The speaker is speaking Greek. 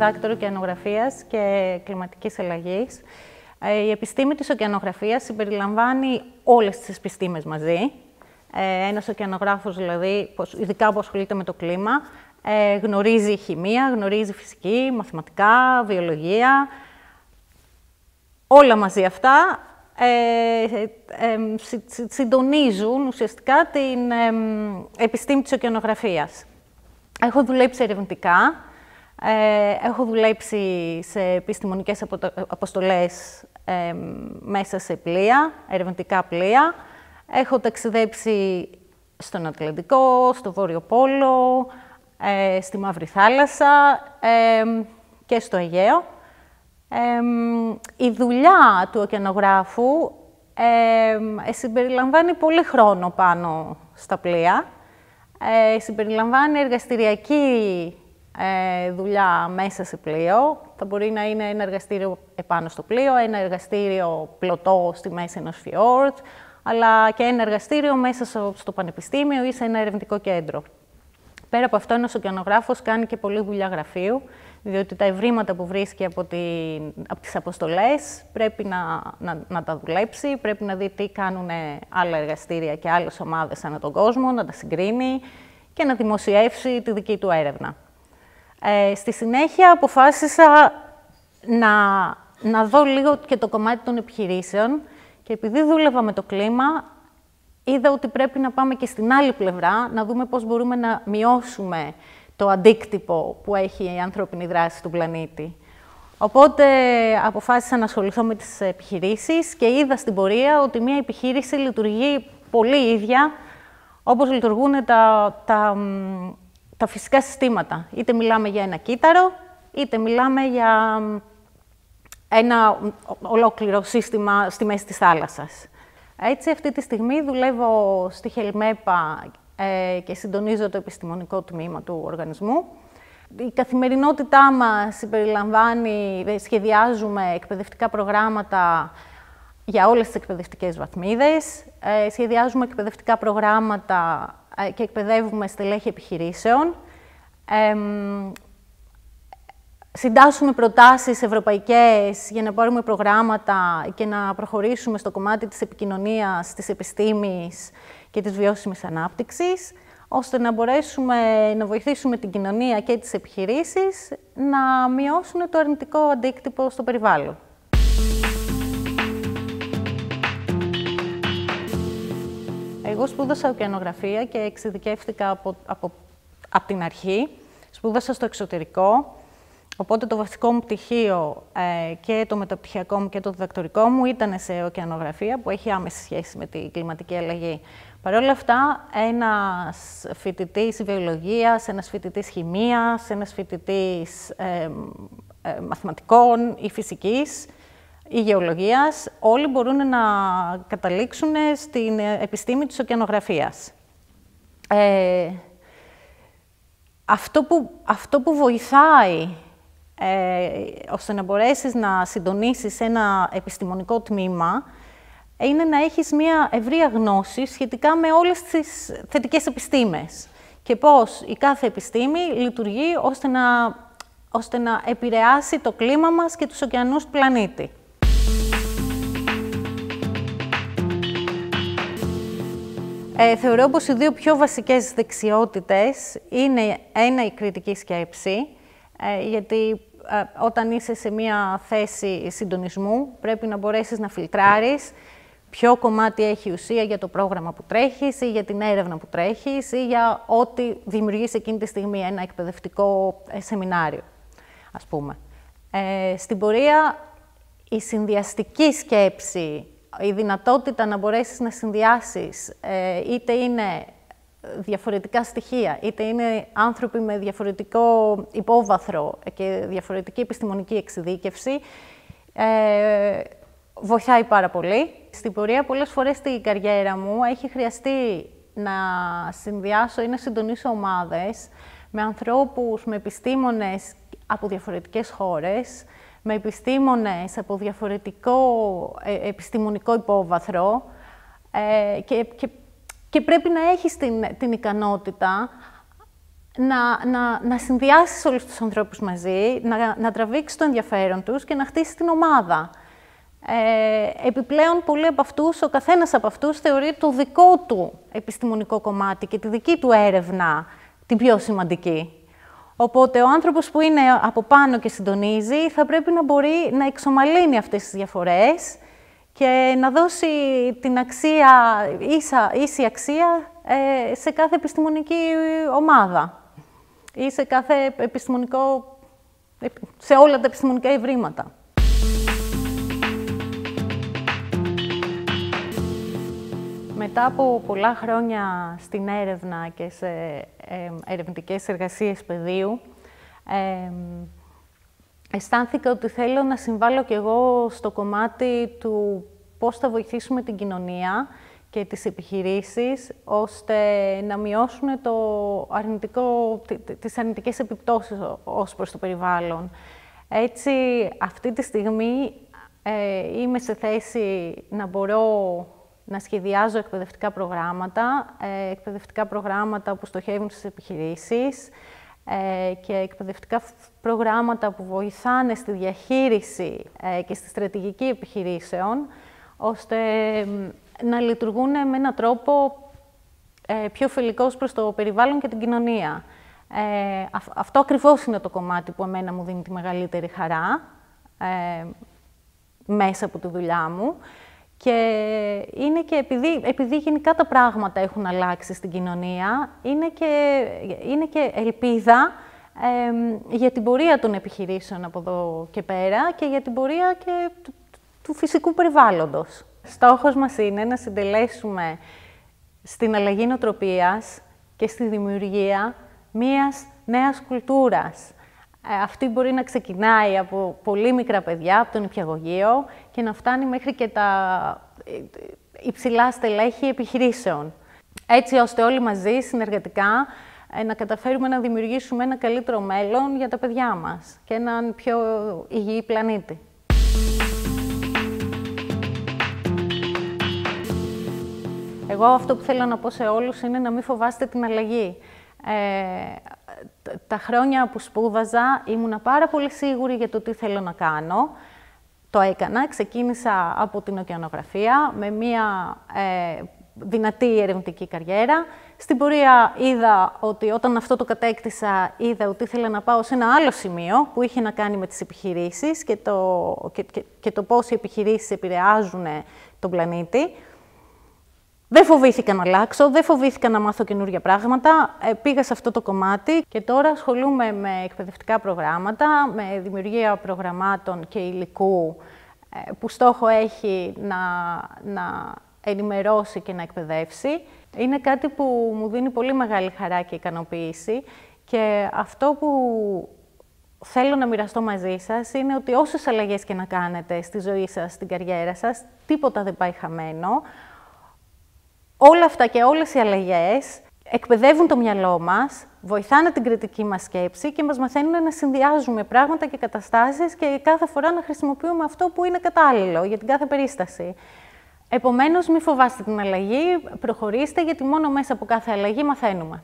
διδάκτορ ωκεανογραφίας και κλιματικής αλλαγής. Η επιστήμη της ωκεανογραφίας συμπεριλαμβάνει όλες τις επιστήμες μαζί. Ένας ωκεανογράφος, δηλαδή, ειδικά που ασχολείται με το κλίμα, γνωρίζει χημεία, γνωρίζει φυσική, μαθηματικά, βιολογία. Όλα μαζί αυτά συντονίζουν ουσιαστικά την επιστήμη της ωκεανογραφίας. Έχω δουλέψει ερευνητικά, έχω δουλέψει σε επιστημονικές αποστολές μέσα σε πλοία, ερευνητικά πλοία. Έχω ταξιδέψει στον Ατλαντικό, στο Βόρειο Πόλο, στη Μαύρη Θάλασσα και στο Αιγαίο. Η δουλειά του ωκεανογράφου συμπεριλαμβάνει πολύ χρόνο πάνω στα πλοία. Συμπεριλαμβάνει εργαστηριακή δουλειά μέσα σε πλοίο. Θα μπορεί να είναι ένα εργαστήριο επάνω στο πλοίο, ένα εργαστήριο πλωτό στη μέση ενός φιόρτ, αλλά και ένα εργαστήριο μέσα στο πανεπιστήμιο ή σε ένα ερευνητικό κέντρο. Πέρα από αυτό, ένας ωκεανογράφος κάνει και πολλή δουλειά γραφείου, διότι τα ευρήματα που βρίσκει από τις αποστολές πρέπει να τα δουλέψει, πρέπει να δει τι κάνουν άλλα εργαστήρια και άλλες ομάδες ανά τον κόσμο, να τα συγκρίνει και να δημοσιεύσει τη δική του έρευνα. Στη συνέχεια αποφάσισα να δω λίγο και το κομμάτι των επιχειρήσεων και επειδή δούλευα με το κλίμα, είδα ότι πρέπει να πάμε και στην άλλη πλευρά, να δούμε πώς μπορούμε να μειώσουμε το αντίκτυπο που έχει η ανθρώπινη δράση του πλανήτη. Οπότε αποφάσισα να ασχοληθώ με τις επιχειρήσεις και είδα στην πορεία ότι μια επιχείρηση λειτουργεί πολύ ίδια όπως λειτουργούν τα φυσικά συστήματα. Είτε μιλάμε για ένα κύτταρο, είτε μιλάμε για ένα ολόκληρο σύστημα στη μέση της θάλασσας. Έτσι, αυτή τη στιγμή δουλεύω στη Χελμέπα και συντονίζω το επιστημονικό τμήμα του οργανισμού. Η καθημερινότητά μας συμπεριλαμβάνει, σχεδιάζουμε εκπαιδευτικά προγράμματα για όλες τις εκπαιδευτικές βαθμίδες, σχεδιάζουμε εκπαιδευτικά προγράμματα και εκπαιδεύουμε στελέχη επιχειρήσεων. Συντάσσουμε προτάσεις ευρωπαϊκές για να πάρουμε προγράμματα και να προχωρήσουμε στο κομμάτι της επικοινωνίας, της επιστήμης και της βιώσιμης ανάπτυξης, ώστε να μπορέσουμε να βοηθήσουμε την κοινωνία και τις επιχειρήσεις να μειώσουν το αρνητικό αντίκτυπο στο περιβάλλον. Εγώ σπούδασα ωκεανογραφία και εξειδικεύτηκα από την αρχή. Σπούδασα στο εξωτερικό. Οπότε το βασικό μου πτυχίο και το μεταπτυχιακό μου και το διδακτορικό μου ήταν σε ωκεανογραφία, που έχει άμεση σχέση με την κλιματική αλλαγή. Παρ' όλα αυτά, ένας φοιτητής βιολογίας, ένας φοιτητής χημείας, ένας φοιτητής μαθηματικών ή φυσικής ή γεωλογίας, όλοι μπορούν να καταλήξουν στην επιστήμη της ωκεανογραφίας. Αυτό που βοηθάει ώστε να μπορέσεις να συντονίσεις ένα επιστημονικό τμήμα είναι να έχεις μια ευρεία γνώση σχετικά με όλες τις θετικές επιστήμες και πώς η κάθε επιστήμη λειτουργεί ώστε να επηρεάσει το κλίμα μας και τους ωκεανούς του πλανήτη. Θεωρώ πως οι δύο πιο βασικές δεξιότητες είναι η κριτική σκέψη, γιατί όταν είσαι σε μία θέση συντονισμού πρέπει να μπορέσεις να φιλτράρεις ποιο κομμάτι έχει ουσία για το πρόγραμμα που τρέχεις ή για την έρευνα που τρέχεις ή για ό,τι δημιουργείς εκείνη τη στιγμή, ένα εκπαιδευτικό σεμινάριο, ας πούμε. Στην πορεία, η συνδυαστική σκέψη, η δυνατότητα να μπορέσεις να συνδυάσεις, είτε είναι διαφορετικά στοιχεία, είτε είναι άνθρωποι με διαφορετικό υπόβαθρο και διαφορετική επιστημονική εξειδίκευση, βοηθάει πάρα πολύ. Στην πορεία, πολλές φορές στην καριέρα μου, έχει χρειαστεί να συνδυάσω ή να συντονίσω ομάδες με ανθρώπους, με επιστήμονες από διαφορετικές χώρες, με επιστήμονες από διαφορετικό επιστημονικό υπόβαθρο και πρέπει να έχεις την ικανότητα να συνδυάσεις όλους τους ανθρώπους μαζί, να τραβήξεις το ενδιαφέρον τους και να χτίσεις την ομάδα. Επιπλέον, πολλοί από αυτούς, ο καθένας από αυτούς θεωρεί το δικό του επιστημονικό κομμάτι και τη δική του έρευνα την πιο σημαντική. Οπότε, ο άνθρωπος που είναι από πάνω και συντονίζει θα πρέπει να μπορεί να εξομαλύνει αυτές τις διαφορές και να δώσει την ίση αξία σε κάθε επιστημονική ομάδα ή σε όλα τα επιστημονικά ευρήματα. Μετά από πολλά χρόνια στην έρευνα και σε ερευνητικές εργασίες πεδίου, αισθάνθηκα ότι θέλω να συμβάλλω κι εγώ στο κομμάτι του πώς θα βοηθήσουμε την κοινωνία και τις επιχειρήσεις, ώστε να μειώσουν τις αρνητικές επιπτώσεις ως προς το περιβάλλον. Έτσι, αυτή τη στιγμή είμαι σε θέση να μπορώ να σχεδιάζω εκπαιδευτικά προγράμματα που στοχεύουν στις επιχειρήσεις και εκπαιδευτικά προγράμματα που βοηθάνε στη διαχείριση και στη στρατηγική επιχειρήσεων, ώστε να λειτουργούν με έναν τρόπο πιο φιλικός προς το περιβάλλον και την κοινωνία. Αυτό ακριβώς είναι το κομμάτι που εμένα μου δίνει τη μεγαλύτερη χαρά μέσα από τη δουλειά μου. Και είναι και επειδή γενικά τα πράγματα έχουν αλλάξει στην κοινωνία, είναι και ελπίδα για την πορεία των επιχειρήσεων από εδώ και πέρα και για την πορεία και του φυσικού περιβάλλοντος. Στόχος μας είναι να συντελέσουμε στην αλλαγή νοοτροπίας και στη δημιουργία μιας νέας κουλτούρας. Αυτή μπορεί να ξεκινάει από πολύ μικρά παιδιά, από τον νηπιαγωγείο και να φτάνει μέχρι και τα υψηλά στελέχη επιχειρήσεων. Έτσι ώστε όλοι μαζί, συνεργατικά, να καταφέρουμε να δημιουργήσουμε ένα καλύτερο μέλλον για τα παιδιά μας και έναν πιο υγιή πλανήτη. Εγώ αυτό που θέλω να πω σε όλους είναι να μην φοβάστε την αλλαγή. Τα χρόνια που σπούδαζα ήμουνα πάρα πολύ σίγουρη για το τι θέλω να κάνω. Το έκανα, ξεκίνησα από την ωκεανογραφία με μια δυνατή ερευνητική καριέρα. Στην πορεία είδα ότι όταν αυτό το κατέκτησα, είδα ότι ήθελα να πάω σε ένα άλλο σημείο που είχε να κάνει με τις επιχειρήσεις και το πώς οι επιχειρήσεις επηρεάζουν τον πλανήτη. Δεν φοβήθηκα να αλλάξω, δεν φοβήθηκα να μάθω καινούργια πράγματα. Πήγα σε αυτό το κομμάτι και τώρα ασχολούμαι με εκπαιδευτικά προγράμματα, με δημιουργία προγραμμάτων και υλικού που στόχο έχει να ενημερώσει και να εκπαιδεύσει. Είναι κάτι που μου δίνει πολύ μεγάλη χαρά και ικανοποίηση και αυτό που θέλω να μοιραστώ μαζί σας είναι ότι όσες αλλαγές και να κάνετε στη ζωή σας, στην καριέρα σας, τίποτα δεν πάει χαμένο. Όλα αυτά και όλες οι αλλαγές εκπαιδεύουν το μυαλό μας, βοηθάνε την κριτική μας σκέψη και μας μαθαίνουν να συνδυάζουμε πράγματα και καταστάσεις και κάθε φορά να χρησιμοποιούμε αυτό που είναι κατάλληλο για την κάθε περίσταση. Επομένως, μην φοβάστε την αλλαγή, προχωρήστε, γιατί μόνο μέσα από κάθε αλλαγή μαθαίνουμε.